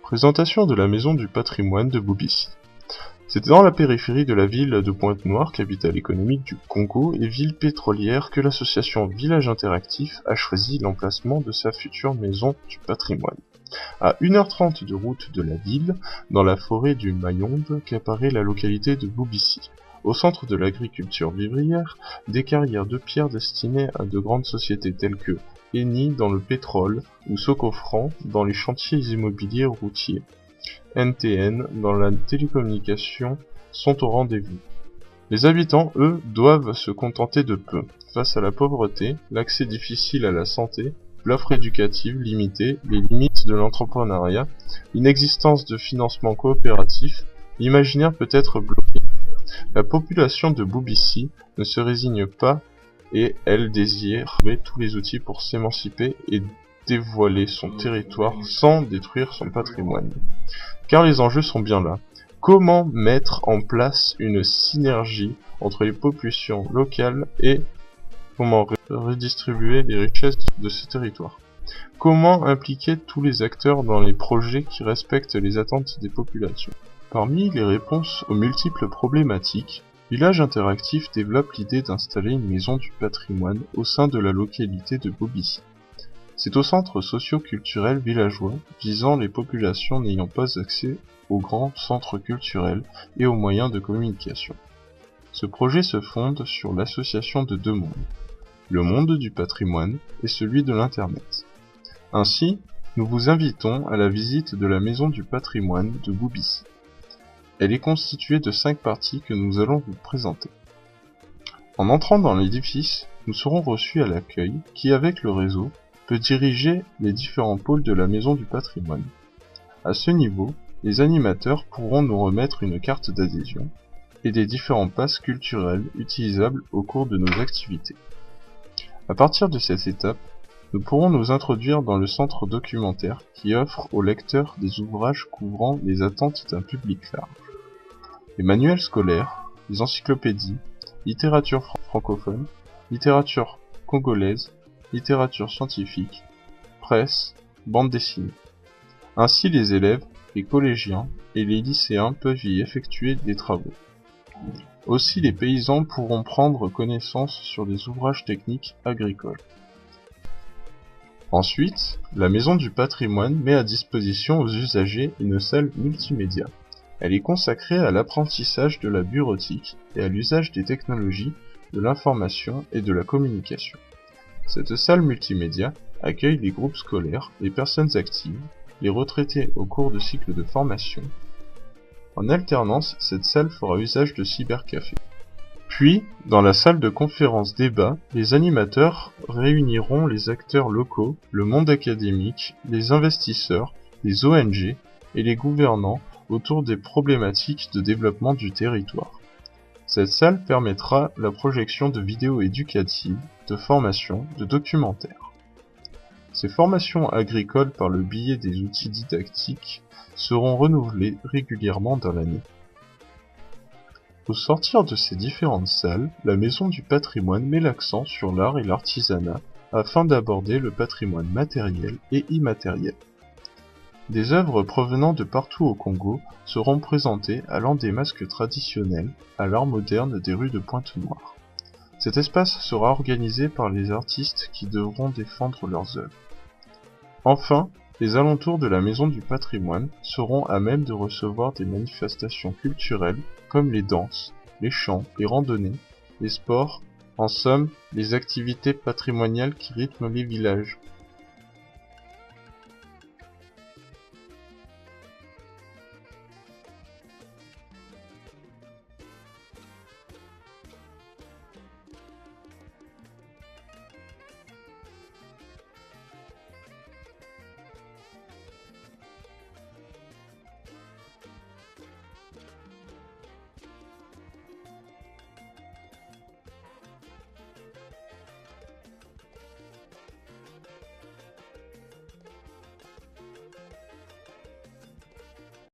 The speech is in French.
Présentation de la Maison du Patrimoine de Bobissi. C'est dans la périphérie de la ville de Pointe-Noire, capitale économique du Congo et ville pétrolière, que l'association Village Interactif a choisi l'emplacement de sa future Maison du Patrimoine. À 1h30 de route de la ville, dans la forêt du Mayombe, qu'apparaît la localité de Bobissi. Au centre de l'agriculture vivrière, des carrières de pierre destinées à de grandes sociétés telles que Eni dans le pétrole ou Socofran dans les chantiers immobiliers routiers. NTN dans la télécommunication sont au rendez-vous. Les habitants, eux, doivent se contenter de peu. Face à la pauvreté, l'accès difficile à la santé, l'offre éducative limitée, les limites de l'entrepreneuriat, l'inexistence de financement coopératif, l'imaginaire peut être bloqué. La population de Bobissi ne se résigne pas et elle désire trouver tous les outils pour s'émanciper et dévoiler son territoire sans détruire son patrimoine. Car les enjeux sont bien là. Comment mettre en place une synergie entre les populations locales et comment redistribuer les richesses de ce territoire? Comment impliquer tous les acteurs dans les projets qui respectent les attentes des populations? Parmi les réponses aux multiples problématiques, Village Interactif développe l'idée d'installer une maison du patrimoine au sein de la localité de Bobissi. C'est au centre socio-culturel villageois, visant les populations n'ayant pas accès aux grands centres culturels et aux moyens de communication. Ce projet se fonde sur l'association de deux mondes, le monde du patrimoine et celui de l'Internet. Ainsi, nous vous invitons à la visite de la maison du patrimoine de Bobissi. Elle est constituée de 5 parties que nous allons vous présenter. En entrant dans l'édifice, nous serons reçus à l'accueil qui, avec le réseau, peut diriger les différents pôles de la Maison du Patrimoine. À ce niveau, les animateurs pourront nous remettre une carte d'adhésion et des différents passes culturels utilisables au cours de nos activités. À partir de cette étape, nous pourrons nous introduire dans le centre documentaire qui offre aux lecteurs des ouvrages couvrant les attentes d'un public large. Les manuels scolaires, les encyclopédies, littérature francophone, littérature congolaise, littérature scientifique, presse, bande dessinée. Ainsi les élèves, les collégiens et les lycéens peuvent y effectuer des travaux. Aussi les paysans pourront prendre connaissance sur des ouvrages techniques agricoles. Ensuite, la Maison du Patrimoine met à disposition aux usagers une salle multimédia. Elle est consacrée à l'apprentissage de la bureautique et à l'usage des technologies, de l'information et de la communication. Cette salle multimédia accueille les groupes scolaires, les personnes actives, les retraités au cours de cycles de formation. En alternance, cette salle fera usage de cybercafé. Puis, dans la salle de conférence débat, les animateurs réuniront les acteurs locaux, le monde académique, les investisseurs, les ONG et les gouvernants autour des problématiques de développement du territoire. Cette salle permettra la projection de vidéos éducatives, de formations, de documentaires. Ces formations agricoles par le biais des outils didactiques seront renouvelées régulièrement dans l'année. Au sortir de ces différentes salles, la Maison du Patrimoine met l'accent sur l'art et l'artisanat afin d'aborder le patrimoine matériel et immatériel. Des œuvres provenant de partout au Congo seront présentées allant des masques traditionnels à l'art moderne des rues de Pointe-Noire. Cet espace sera organisé par les artistes qui devront défendre leurs œuvres. Enfin, les alentours de la Maison du Patrimoine seront à même de recevoir des manifestations culturelles comme les danses, les chants, les randonnées, les sports, en somme, les activités patrimoniales qui rythment les villages.